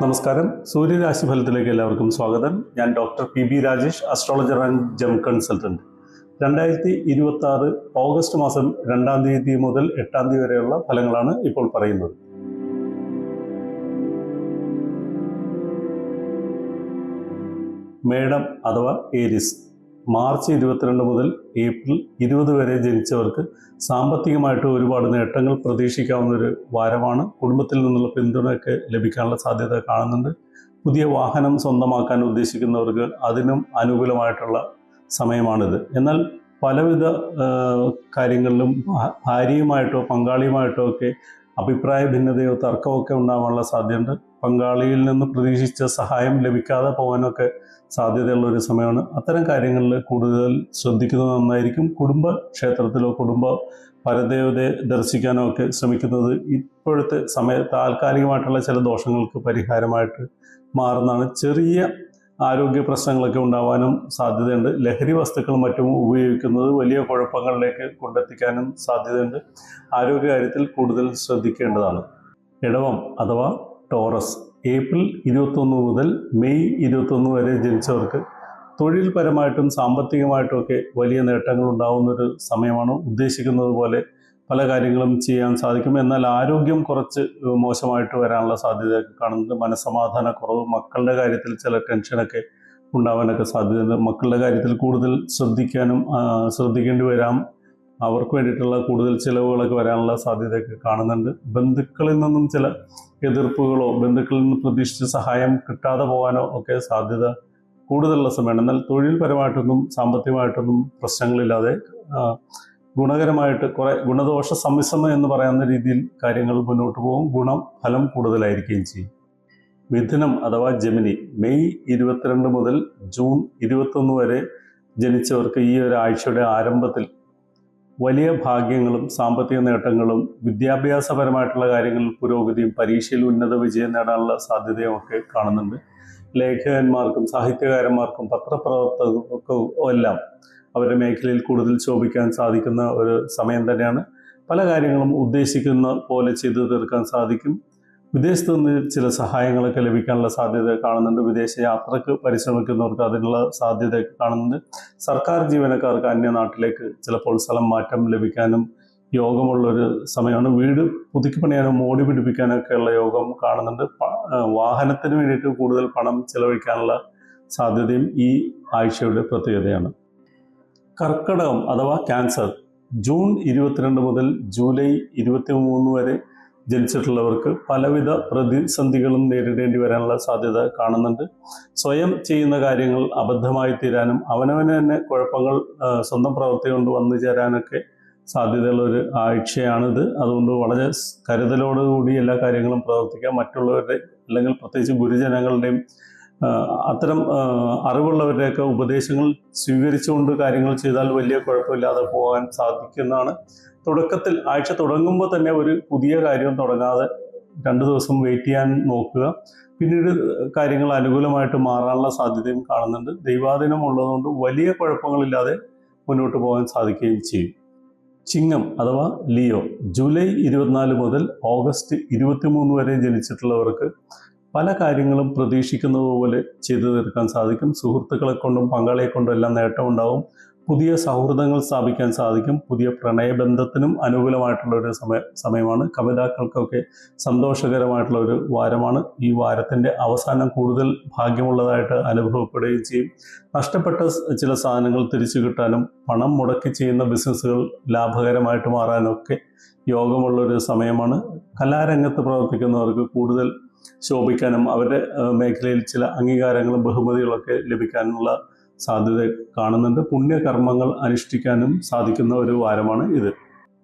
നമസ്കാരം. സൂര്യരാശിഫലത്തിലേക്ക് എല്ലാവർക്കും സ്വാഗതം. ഞാൻ doctor P Rajesh, astrologer and ജം കൺസൾട്ടന്റ്. 2026 ഓഗസ്റ്റ് മാസം 2-ാം തീയതി മുതൽ 8-ാം തീയതി വരെയുള്ള ഫലങ്ങളാണ് ഇപ്പോൾ പറയുന്നത്. മേടം അഥവാ ഏരിസ്, മാർച്ച് 22 മുതൽ ഏപ്രിൽ 20 വരെ ജനിച്ചവർക്ക് സാമ്പത്തികമായിട്ട് ഒരുപാട് നേട്ടങ്ങൾ പ്രതീക്ഷിക്കാവുന്ന ഒരു വാരമാണ്. കുടുംബത്തിൽ നിന്നുള്ള പിന്തുണയൊക്കെ ലഭിക്കാനുള്ള സാധ്യത കാണുന്നുണ്ട്. പുതിയ വാഹനം സ്വന്തമാക്കാൻ ഉദ്ദേശിക്കുന്നവർക്ക് അതിനും അനുകൂലമായിട്ടുള്ള സമയമാണിത്. എന്നാൽ പലവിധ കാര്യങ്ങളിലും ഭാര്യയുമായിട്ടോ പങ്കാളിയുമായിട്ടോ ഒക്കെ അഭിപ്രായ ഭിന്നതയോ തർക്കമൊക്കെ ഉണ്ടാകാനുള്ള സാധ്യതയുണ്ട്. പങ്കാളിയിൽ നിന്ന് പ്രതീക്ഷിച്ച സഹായം ലഭിക്കാതെ പോകാനൊക്കെ സാധ്യതയുള്ള ഒരു സമയമാണ്. അത്തരം കാര്യങ്ങളിൽ കൂടുതൽ ശ്രദ്ധിക്കുന്നത് നന്നായിരിക്കും. കുടുംബ ക്ഷേത്രത്തിലോ കുടുംബ പരദേവതയെ ദർശിക്കാനോ ഒക്കെ ശ്രമിക്കുന്നത് ഇപ്പോഴത്തെ താൽക്കാലികമായിട്ടുള്ള ചില ദോഷങ്ങൾക്ക് പരിഹാരമായിട്ട് മാറുന്നതാണ്. ചെറിയ ആരോഗ്യ പ്രശ്നങ്ങളൊക്കെ ഉണ്ടാവാനും സാധ്യതയുണ്ട്. ലഹരി വസ്തുക്കളും മറ്റും ഉപയോഗിക്കുന്നത് വലിയ കുഴപ്പങ്ങളിലേക്ക് കൊണ്ടെത്തിക്കാനും സാധ്യതയുണ്ട്. ആരോഗ്യകാര്യത്തിൽ കൂടുതൽ ശ്രദ്ധിക്കേണ്ടതാണ്. ഇടവം അഥവാ ടോറസ്, ഏപ്രിൽ 21 മുതൽ മെയ് 21 വരെ ജനിച്ചവർക്ക് തൊഴിൽപരമായിട്ടും സാമ്പത്തികമായിട്ടും ഒക്കെ വലിയ നേട്ടങ്ങൾ ഉണ്ടാകുന്നൊരു സമയമാണ്. ഉദ്ദേശിക്കുന്നത് പോലെ പല കാര്യങ്ങളും ചെയ്യാൻ സാധിക്കും. എന്നാൽ ആരോഗ്യം കുറച്ച് മോശമായിട്ട് വരാനുള്ള സാധ്യതയൊക്കെ കാണുന്നുണ്ട്. മനസ്സമാധാനക്കുറവ്, മക്കളുടെ കാര്യത്തിൽ ചില ടെൻഷനൊക്കെ ഉണ്ടാവാനൊക്കെ സാധ്യതയുണ്ട്. മക്കളുടെ കാര്യത്തിൽ കൂടുതൽ ശ്രദ്ധിക്കേണ്ടി വരാം. അവർക്ക് വേണ്ടിയിട്ടുള്ള കൂടുതൽ ചിലവുകളൊക്കെ വരാനുള്ള സാധ്യതയൊക്കെ കാണുന്നുണ്ട്. ബന്ധുക്കളിൽ നിന്നും ചില എതിർപ്പുകളോ ബന്ധുക്കളിൽ നിന്ന് പ്രതീക്ഷിച്ച സഹായം കിട്ടാതെ പോകാനോ ഒക്കെ സാധ്യത കൂടുതലുള്ള സമയമാണ്. എന്നാൽ തൊഴിൽപരമായിട്ടൊന്നും സാമ്പത്തികമായിട്ടൊന്നും പ്രശ്നങ്ങളില്ലാതെ ഗുണകരമായിട്ട് കുറേ ഗുണദോഷ സമ്മിശ്രണം എന്ന് പറയുന്ന രീതിയിൽ കാര്യങ്ങൾ മുന്നോട്ട് പോകും. ഫലം കൂടുതലായിരിക്കുകയും ചെയ്യും. മിഥുനം അഥവാ ജെമിനി, മെയ് 22 മുതൽ ജൂൺ 21 വരെ ജനിച്ചവർക്ക് ഈ ഒരാഴ്ചയുടെ ആരംഭത്തിൽ വലിയ ഭാഗ്യങ്ങളും സാമ്പത്തിക നേട്ടങ്ങളും വിദ്യാഭ്യാസപരമായിട്ടുള്ള കാര്യങ്ങളിൽ പുരോഗതിയും പരീക്ഷയിൽ ഉന്നത വിജയം നേടാനുള്ള സാധ്യതയും ഒക്കെ കാണുന്നുണ്ട്. ലേഖകന്മാർക്കും സാഹിത്യകാരന്മാർക്കും പത്രപ്രവർത്തകർക്കും എല്ലാം അവരുടെ മേഖലയിൽ കൂടുതൽ ശോഭിക്കാൻ സാധിക്കുന്ന ഒരു സമയം തന്നെയാണ്. പല കാര്യങ്ങളും ഉദ്ദേശിക്കുന്ന പോലെ ചെയ്തു തീർക്കാൻ സാധിക്കും. വിദേശത്തു നിന്ന് ചില സഹായങ്ങളൊക്കെ ലഭിക്കാനുള്ള സാധ്യത കാണുന്നുണ്ട്. വിദേശ യാത്രക്ക് പരിശ്രമിക്കുന്നവർക്ക് അതിനുള്ള സാധ്യതയൊക്കെ കാണുന്നുണ്ട്. സർക്കാർ ജീവനക്കാർക്ക് അന്യനാട്ടിലേക്ക് ചിലപ്പോൾ സ്ഥലം മാറ്റം ലഭിക്കാനും യോഗമുള്ളൊരു സമയമാണ്. വീട് പുതുക്കി പണിയാനും മോടി പിടിപ്പിക്കാനൊക്കെയുള്ള യോഗം കാണുന്നുണ്ട്. വാഹനത്തിന് വേണ്ടിയിട്ട് കൂടുതൽ പണം ചിലവഴിക്കാനുള്ള സാധ്യതയും ഈ ആഴ്ചയുടെ പ്രത്യേകതയാണ്. കർക്കിടകം അഥവാ ക്യാൻസർ, ജൂൺ 22 മുതൽ ജൂലൈ 23 വരെ ജനിച്ചിട്ടുള്ളവർക്ക് പലവിധ പ്രതിസന്ധികളും നേരിടേണ്ടി വരാനുള്ള സാധ്യത കാണുന്നുണ്ട്. സ്വയം ചെയ്യുന്ന കാര്യങ്ങൾ അബദ്ധമായി തീരാനും അവനവന് തന്നെ കുഴപ്പങ്ങൾ സ്വന്തം പ്രവൃത്തി കൊണ്ട് വന്നു ചേരാനൊക്കെ സാധ്യതയുള്ള ഒരു ആഴ്ചയാണിത്. അതുകൊണ്ട് വളരെ കരുതലോടുകൂടി എല്ലാ കാര്യങ്ങളും പ്രവർത്തിക്കുക. മറ്റുള്ളവരുടെ അല്ലെങ്കിൽ പ്രത്യേകിച്ച് ഗുരുജനങ്ങളുടെയും അത്തരം അറിവുള്ളവരുടെയൊക്കെ ഉപദേശങ്ങൾ സ്വീകരിച്ചുകൊണ്ട് കാര്യങ്ങൾ ചെയ്താൽ വലിയ കുഴപ്പമില്ലാതെ പോകാൻ സാധിക്കുന്നതാണ്. തുടക്കത്തിൽ ആഴ്ച തുടങ്ങുമ്പോൾ തന്നെ ഒരു പുതിയ കാര്യം തുടങ്ങാതെ 2 ദിവസം വെയിറ്റ് ചെയ്യാൻ നോക്കുക. പിന്നീട് കാര്യങ്ങൾ അനുകൂലമായിട്ട് മാറാനുള്ള സാധ്യതയും കാണുന്നുണ്ട്. ദൈവാധീനം ഉള്ളതുകൊണ്ട് വലിയ കുഴപ്പങ്ങളില്ലാതെ മുന്നോട്ട് പോകാൻ സാധിക്കുകയും ചെയ്യും. ചിങ്ങം അഥവാ ലിയോ, ജൂലൈ 24 മുതൽ ഓഗസ്റ്റ് 23 വരെ ജനിച്ചിട്ടുള്ളവർക്ക് പല കാര്യങ്ങളും പ്രതീക്ഷിക്കുന്നത് പോലെ ചെയ്തു തീർക്കാൻ സാധിക്കും. സുഹൃത്തുക്കളെ കൊണ്ടും പങ്കാളിയെ കൊണ്ടും എല്ലാം നേട്ടമുണ്ടാവും. പുതിയ സൗഹൃദങ്ങൾ സ്ഥാപിക്കാൻ സാധിക്കും. പുതിയ പ്രണയബന്ധത്തിനും അനുകൂലമായിട്ടുള്ള ഒരു സമയമാണ്. കവിതാക്കൾക്കൊക്കെ സന്തോഷകരമായിട്ടുള്ള ഒരു വാരമാണ്. ഈ വാരത്തിൻ്റെ അവസാനം കൂടുതൽ ഭാഗ്യമുള്ളതായിട്ട് അനുഭവപ്പെടുകയും ചെയ്യും. നഷ്ടപ്പെട്ട ചില സാധനങ്ങൾ തിരിച്ചു കിട്ടാനും പണം മുടക്കി ചെയ്യുന്ന ബിസിനസ്സുകൾ ലാഭകരമായിട്ട് മാറാനൊക്കെ യോഗമുള്ളൊരു സമയമാണ്. കലാരംഗത്ത് പ്രവർത്തിക്കുന്നവർക്ക് കൂടുതൽ ശോഭിക്കാനും അവരുടെ മേഖലയിൽ ചില അംഗീകാരങ്ങളും ബഹുമതികളൊക്കെ ലഭിക്കാനുള്ള സാധ്യത കാണുന്നുണ്ട്. പുണ്യകർമ്മങ്ങൾ അനുഷ്ഠിക്കാനും സാധിക്കുന്ന ഒരു വാരമാണ് ഇത്.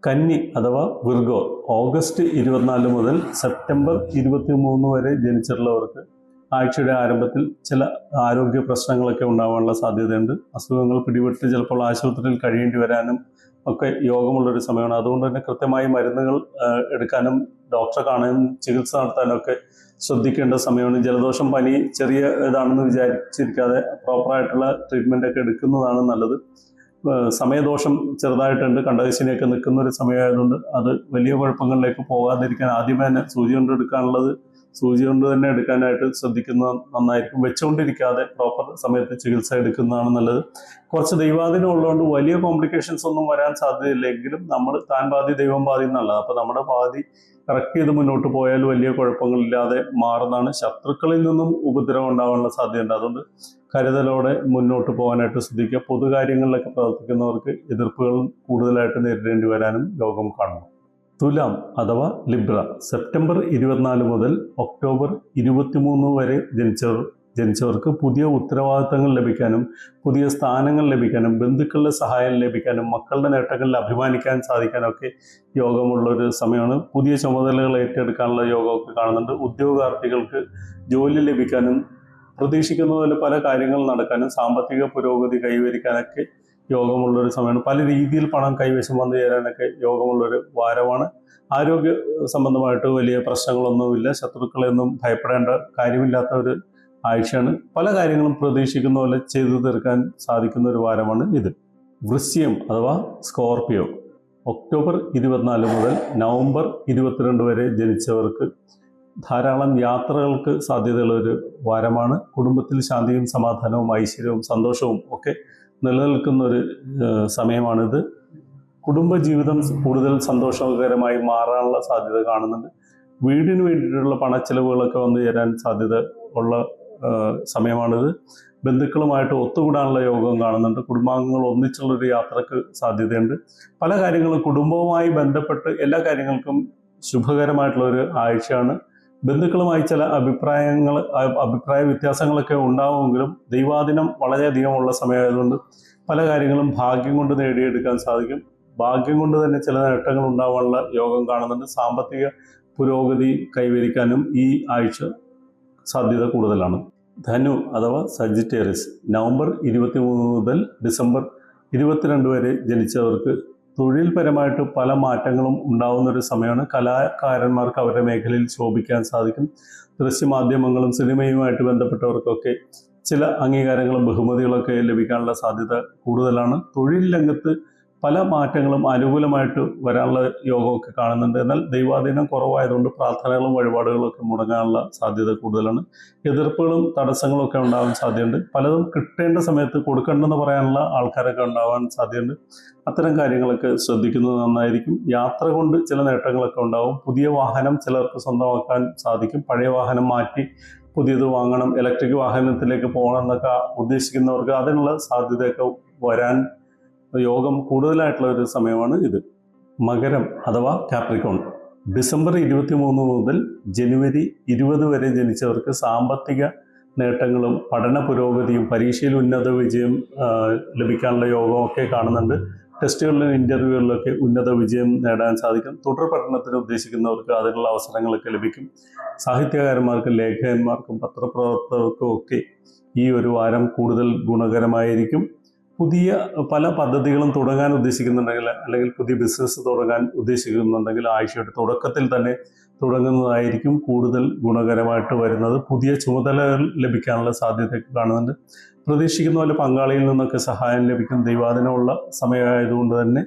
കന്നി അഥവാ വിർഗോ, ഓഗസ്റ്റ് 24 മുതൽ സെപ്റ്റംബർ 23 വരെ ജനിച്ചിട്ടുള്ളവർക്ക് ആഴ്ചയുടെ ആരംഭത്തിൽ ചില ആരോഗ്യ പ്രശ്നങ്ങളൊക്കെ ഉണ്ടാകാനുള്ള സാധ്യതയുണ്ട്. അസുഖങ്ങൾ പിടിപെട്ട് ചിലപ്പോൾ ആശുപത്രിയിൽ കഴിയേണ്ടി വരാനും ഒക്കെ യോഗമുള്ളൊരു സമയമാണ്. അതുകൊണ്ട് തന്നെ കൃത്യമായി മരുന്നുകൾ എടുക്കാനും ഡോക്ടറെ കാണാനും ചികിത്സ നടത്താനൊക്കെ ശ്രദ്ധിക്കേണ്ട സമയമാണ്. ജലദോഷം പനി ചെറിയ ഇതാണെന്ന് വിചാരിച്ചിരിക്കാതെ പ്രോപ്പറായിട്ടുള്ള ട്രീറ്റ്മെൻ്റ് ഒക്കെ എടുക്കുന്നതാണ് നല്ലത്. സമയദോഷം ചെറുതായിട്ടുണ്ട്, കണ്ടകശിനിയൊക്കെ നിൽക്കുന്ന ഒരു സമയമായതുകൊണ്ട് അത് വലിയ കുഴപ്പങ്ങളിലേക്ക് പോകാതിരിക്കാൻ ആദ്യമേ തന്നെ സൂചി കൊണ്ടെടുക്കാനുള്ളത് സൂചി കൊണ്ട് തന്നെ എടുക്കാനായിട്ട് ശ്രദ്ധിക്കുന്നത് നന്നായിരിക്കും. വെച്ചുകൊണ്ടിരിക്കാതെ പ്രോപ്പർ സമയത്ത് ചികിത്സ എടുക്കുന്നതാണ് നല്ലത്. കുറച്ച് ദൈവാധീനം ഉള്ളതുകൊണ്ട് വലിയ കോംപ്ലിക്കേഷൻസ് ഒന്നും വരാൻ സാധ്യതയില്ല. എങ്കിലും നമ്മൾ താൻ പാതി ദൈവം പാതി എന്നുള്ളത്. അപ്പോൾ നമ്മുടെ പാതി കറക്റ്റ് ചെയ്ത് മുന്നോട്ട് പോയാൽ വലിയ കുഴപ്പങ്ങളില്ലാതെ മാറുന്നതാണ്. ശത്രുക്കളിൽ നിന്നും ഉപദ്രവം ഉണ്ടാകാനുള്ള സാധ്യതയുണ്ട്. അതുകൊണ്ട് കരുതലോടെ മുന്നോട്ട് പോകാനായിട്ട് ശ്രദ്ധിക്കുക. പൊതുകാര്യങ്ങളിലൊക്കെ പ്രവർത്തിക്കുന്നവർക്ക് എതിർപ്പുകൾ കൂടുതലായിട്ട് നേരിടേണ്ടി വരാനും യോഗം കാണുന്നു. തുലാം അഥവാ ലിബ്ര സെപ്റ്റംബർ 24 മുതൽ ഒക്ടോബർ 23 വരെ ജനിച്ചവർക്ക് പുതിയ ഉത്തരവാദിത്തങ്ങൾ ലഭിക്കാനും പുതിയ സ്ഥാനങ്ങൾ ലഭിക്കാനും ബന്ധുക്കളുടെ സഹായം ലഭിക്കാനും മക്കളുടെ നേട്ടങ്ങളിൽ അഭിമാനിക്കാൻ സാധിക്കാനൊക്കെ യോഗമുള്ളൊരു സമയമാണ്. പുതിയ ചുമതലകൾ ഏറ്റെടുക്കാനുള്ള യോഗമൊക്കെ കാണുന്നുണ്ട്. ഉദ്യോഗാർത്ഥികൾക്ക് ജോലി ലഭിക്കാനും പ്രതീക്ഷിക്കുന്ന പോലെ പല കാര്യങ്ങൾ നടക്കാനും സാമ്പത്തിക പുരോഗതി കൈവരിക്കാനൊക്കെ യോഗമുള്ളൊരു സമയമാണ്. പല രീതിയിൽ പണം കൈവശം വന്നു ചേരാനൊക്കെ യോഗമുള്ളൊരു വാരമാണ്. ആരോഗ്യ സംബന്ധമായിട്ട് വലിയ പ്രശ്നങ്ങളൊന്നുമില്ല. ശത്രുക്കളെയൊന്നും ഭയപ്പെടേണ്ട കാര്യമില്ലാത്ത ഒരു ആഴ്ചയാണ്. പല കാര്യങ്ങളും പ്രതീക്ഷിക്കുന്ന പോലെ ചെയ്തു തീർക്കാൻ സാധിക്കുന്ന ഒരു വാരമാണ് ഇത്. വൃശ്ചികം അഥവാ സ്കോർപിയോ ഒക്ടോബർ 24 മുതൽ നവംബർ 22 വരെ ജനിച്ചവർക്ക് ധാരാളം യാത്രകൾക്ക് സാധ്യതയുള്ള ഒരു വാരമാണ്. കുടുംബത്തിൽ ശാന്തിയും സമാധാനവും ഐശ്വര്യവും സന്തോഷവും ഒക്കെ നിലനിൽക്കുന്ന ഒരു സമയമാണിത്. കുടുംബജീവിതം കൂടുതൽ സന്തോഷകരമായി മാറാനുള്ള സാധ്യത കാണുന്നുണ്ട്. വീടിന് വേണ്ടിയിട്ടുള്ള പണച്ചെലവുകളൊക്കെ വന്നു ചേരാൻ സാധ്യത ഉള്ള സമയമാണിത്. ബന്ധുക്കളുമായിട്ട് ഒത്തുകൂടാനുള്ള യോഗം കാണുന്നുണ്ട്. കുടുംബാംഗങ്ങൾ ഒന്നിച്ചുള്ളൊരു യാത്രക്ക് സാധ്യതയുണ്ട്. പല കാര്യങ്ങളും കുടുംബവുമായി ബന്ധപ്പെട്ട് എല്ലാ കാര്യങ്ങൾക്കും ശുഭകരമായിട്ടുള്ള ഒരു ആഴ്ചയാണ്. ബന്ധുക്കളുമായി ചില അഭിപ്രായ വ്യത്യാസങ്ങളൊക്കെ ഉണ്ടാവുമെങ്കിലും ദൈവാധീനം വളരെയധികമുള്ള സമയമായതുകൊണ്ട് പല കാര്യങ്ങളും ഭാഗ്യം കൊണ്ട് നേടിയെടുക്കാൻ സാധിക്കും. ഭാഗ്യം കൊണ്ട് തന്നെ ചില നേട്ടങ്ങൾ ഉണ്ടാവാനുള്ള യോഗം കാണുന്നുണ്ട്. സാമ്പത്തിക പുരോഗതി കൈവരിക്കാനും ഈ ആഴ്ച സാധ്യത കൂടുതലാണ്. ധനു അഥവാ സജിറ്റേറിയസ് നവംബർ 23 മുതൽ ഡിസംബർ 22 വരെ ജനിച്ചവർക്ക് തൊഴിൽപരമായിട്ട് പല മാറ്റങ്ങളും ഉണ്ടാകുന്നൊരു സമയമാണ്. കലാകാരന്മാർക്ക് അവരുടെ മേഖലയിൽ ശോഭിക്കാൻ സാധിക്കും. ദൃശ്യമാധ്യമങ്ങളും സിനിമയുമായിട്ട് ബന്ധപ്പെട്ടവർക്കൊക്കെ ചില അംഗീകാരങ്ങളും ബഹുമതികളൊക്കെ ലഭിക്കാനുള്ള സാധ്യത കൂടുതലാണ്. തൊഴിൽ രംഗത്ത് പല മാറ്റങ്ങളും അനുകൂലമായിട്ട് വരാനുള്ള യോഗമൊക്കെ കാണുന്നുണ്ട്. എന്നാൽ ദൈവാധീനം കുറവായതുകൊണ്ട് പ്രാർത്ഥനകളും വഴിപാടുകളും ഒക്കെ മുടങ്ങാനുള്ള സാധ്യത കൂടുതലാണ്. എതിർപ്പുകളും തടസ്സങ്ങളും ഒക്കെ ഉണ്ടാവാൻ സാധ്യതയുണ്ട്. പലതും കിട്ടേണ്ട സമയത്ത് കൊടുക്കണ്ടെന്ന് പറയാനുള്ള ആൾക്കാരൊക്കെ ഉണ്ടാവാൻ സാധ്യതയുണ്ട്. അത്തരം കാര്യങ്ങളൊക്കെ ശ്രദ്ധിക്കുന്നത് നന്നായിരിക്കും. യാത്ര കൊണ്ട് ചില നേട്ടങ്ങളൊക്കെ ഉണ്ടാവും. പുതിയ വാഹനം ചിലർക്ക് സ്വന്തമാക്കാൻ സാധിക്കും. പഴയ വാഹനം മാറ്റി പുതിയത് വാങ്ങണം, ഇലക്ട്രിക് വാഹനത്തിലേക്ക് പോകണം എന്നൊക്കെ ഉദ്ദേശിക്കുന്നവർക്ക് അതിനുള്ള സാധ്യതയൊക്കെ വരാൻ യോഗം കൂടുതലായിട്ടുള്ള ഒരു സമയമാണ് ഇത്. മകരം അഥവാ കാപ്രിക്കോൺ ഡിസംബർ 23 മുതൽ ജനുവരി 20 വരെ ജനിച്ചവർക്ക് സാമ്പത്തിക നേട്ടങ്ങളും പഠന പുരോഗതിയും പരീക്ഷയിൽ ഉന്നത വിജയം ലഭിക്കാനുള്ള യോഗമൊക്കെ കാണുന്നുണ്ട്. ടെസ്റ്റുകളിലും ഇൻ്റർവ്യൂകളിലൊക്കെ ഉന്നത വിജയം നേടാൻ സാധിക്കും. തുടർ പഠനത്തിന് ഉദ്ദേശിക്കുന്നവർക്ക് അതിനുള്ള അവസരങ്ങളൊക്കെ ലഭിക്കും. സാഹിത്യകാരന്മാർക്കും ലേഖകന്മാർക്കും പത്രപ്രവർത്തകർക്കും ഒക്കെ ഈ ഒരു വാരം കൂടുതൽ ഗുണകരമായിരിക്കും. പുതിയ പല പദ്ധതികളും തുടങ്ങാൻ ഉദ്ദേശിക്കുന്നുണ്ടെങ്കിൽ അല്ലെങ്കിൽ പുതിയ ബിസിനസ് തുടങ്ങാൻ ഉദ്ദേശിക്കുന്നുണ്ടെങ്കിൽ ആഴ്ചയുടെ തുടക്കത്തിൽ തന്നെ തുടങ്ങുന്നതായിരിക്കും കൂടുതൽ ഗുണകരമായിട്ട് വരുന്നത്. പുതിയ ചുമതലകൾ ലഭിക്കാനുള്ള സാധ്യതയൊക്കെ കാണുന്നുണ്ട്. പ്രതീക്ഷിക്കുന്ന പോലെ പങ്കാളിയിൽ നിന്നൊക്കെ സഹായം ലഭിക്കും. ദൈവാധീനമുള്ള സമയമായതുകൊണ്ട് തന്നെ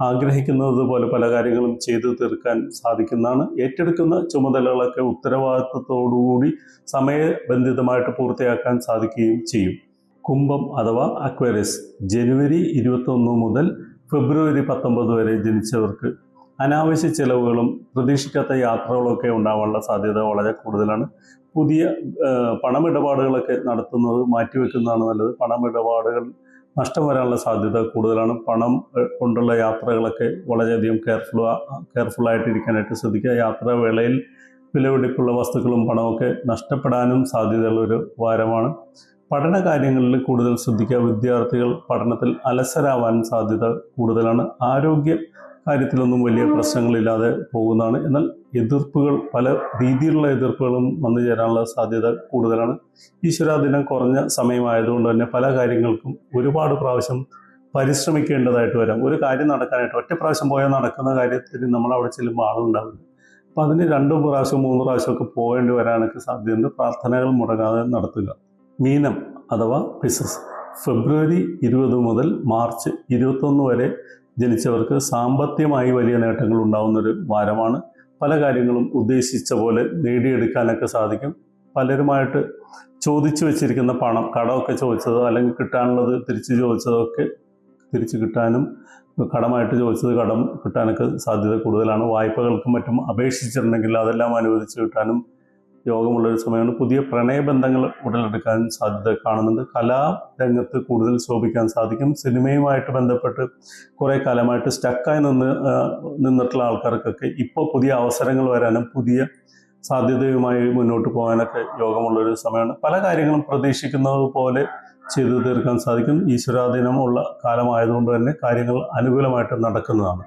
ആഗ്രഹിക്കുന്നത് പോലെ പല കാര്യങ്ങളും ചെയ്തു തീർക്കാൻ സാധിക്കുന്നതാണ്. ഏറ്റെടുക്കുന്ന ചുമതലകളൊക്കെ ഉത്തരവാദിത്വത്തോടുകൂടി സമയബന്ധിതമായിട്ട് പൂർത്തിയാക്കാൻ സാധിക്കുകയും ചെയ്യും. കുംഭം അഥവാ അക്വേറിയസ് ജനുവരി 21 മുതൽ ഫെബ്രുവരി 19 വരെ ജനിച്ചവർക്ക് അനാവശ്യ ചെലവുകളും പ്രതീക്ഷിക്കാത്ത യാത്രകളൊക്കെ ഉണ്ടാവാനുള്ള സാധ്യത വളരെ കൂടുതലാണ്. പുതിയ പണമിടപാടുകളൊക്കെ നടത്തുന്നത് മാറ്റിവെക്കുന്നതാണ് നല്ലത്. പണമിടപാടുകൾ നഷ്ടം വരാനുള്ള സാധ്യത കൂടുതലാണ്. പണം കൊണ്ടുള്ള യാത്രകളൊക്കെ വളരെയധികം കെയർഫുള്ളായിട്ടിരിക്കാനായിട്ട് ശ്രദ്ധിക്കുക. യാത്രാവേളയിൽ വിലപിടിപ്പുള്ള വസ്തുക്കളും പണമൊക്കെ നഷ്ടപ്പെടാനും സാധ്യതയുള്ള ഒരു വാരമാണ്. പഠന കാര്യങ്ങളിൽ കൂടുതൽ ശ്രദ്ധിക്കുക. വിദ്യാർത്ഥികൾ പഠനത്തിൽ അലസരാവാൻ സാധ്യത കൂടുതലാണ്. ആരോഗ്യ കാര്യത്തിലൊന്നും വലിയ പ്രശ്നങ്ങളില്ലാതെ പോകുന്നതാണ്. എന്നാൽ എതിർപ്പുകൾ പല രീതിയിലുള്ള എതിർപ്പുകളും വന്നു ചേരാനുള്ള സാധ്യത കൂടുതലാണ്. ഈശ്വരാധീനം കുറഞ്ഞ സമയമായതുകൊണ്ട് തന്നെ പല കാര്യങ്ങൾക്കും ഒരുപാട് പ്രാവശ്യം പരിശ്രമിക്കേണ്ടതായിട്ട് വരാം. ഒരു കാര്യം നടക്കാനായിട്ട് ഒറ്റ പ്രാവശ്യം പോയാൽ നടക്കുന്ന കാര്യത്തിന് നമ്മൾ അവിടെ ചെല്ലുമ്പോൾ ആളുണ്ടാവില്ല. അപ്പം അതിന് 2 പ്രാവശ്യം 3 പ്രാവശ്യമൊക്കെ പോകേണ്ടി വരാനൊക്കെ സാധ്യതയുണ്ട്. പ്രാർത്ഥനകൾ മുടങ്ങാതെ നടത്തുക. മീനം അഥവാ പിസസ് ഫെബ്രുവരി 20 മുതൽ മാർച്ച് 21 വരെ ജനിച്ചവർക്ക് സാമ്പത്തികമായി വലിയ നേട്ടങ്ങൾ ഉണ്ടാകുന്നൊരു വാരമാണ്. പല കാര്യങ്ങളും ഉദ്ദേശിച്ച പോലെ നേടിയെടുക്കാനൊക്കെ സാധിക്കും. പലരുമായിട്ട് ചോദിച്ചു വെച്ചിരിക്കുന്ന പണം, കടമൊക്കെ ചോദിച്ചതോ അല്ലെങ്കിൽ കിട്ടാനുള്ളത് തിരിച്ചു ചോദിച്ചതോ ഒക്കെ തിരിച്ചു കിട്ടാനും, കടമായിട്ട് ചോദിച്ചത് കടം കിട്ടാനൊക്കെ സാധ്യത കൂടുതലാണ്. വായ്പകൾക്കും മറ്റും അപേക്ഷിച്ചിട്ടുണ്ടെങ്കിൽ അതെല്ലാം അനുവദിച്ച് കിട്ടാനും യോഗമുള്ളൊരു സമയമാണ്. പുതിയ പ്രണയബന്ധങ്ങൾ ഉടലെടുക്കാൻ സാധ്യത കാണുന്നുണ്ട്. കലാരംഗത്ത് കൂടുതൽ ശോഭിക്കാൻ സാധിക്കും. സിനിമയുമായിട്ട് ബന്ധപ്പെട്ട് കുറേ കാലമായിട്ട് സ്റ്റക്കായി നിന്നിട്ടുള്ള ആൾക്കാർക്കൊക്കെ ഇപ്പോൾ പുതിയ അവസരങ്ങൾ വരാനും പുതിയ സാധ്യതയുമായി മുന്നോട്ട് പോകാനൊക്കെ യോഗമുള്ളൊരു സമയമാണ്. പല കാര്യങ്ങളും പ്രതീക്ഷിക്കുന്നത് പോലെ ചെയ്തു തീർക്കാൻ സാധിക്കും. ഈശ്വരാധീനമുള്ള കാലമായതുകൊണ്ട് തന്നെ കാര്യങ്ങൾ അനുകൂലമായിട്ട് നടക്കുന്നതാണ്.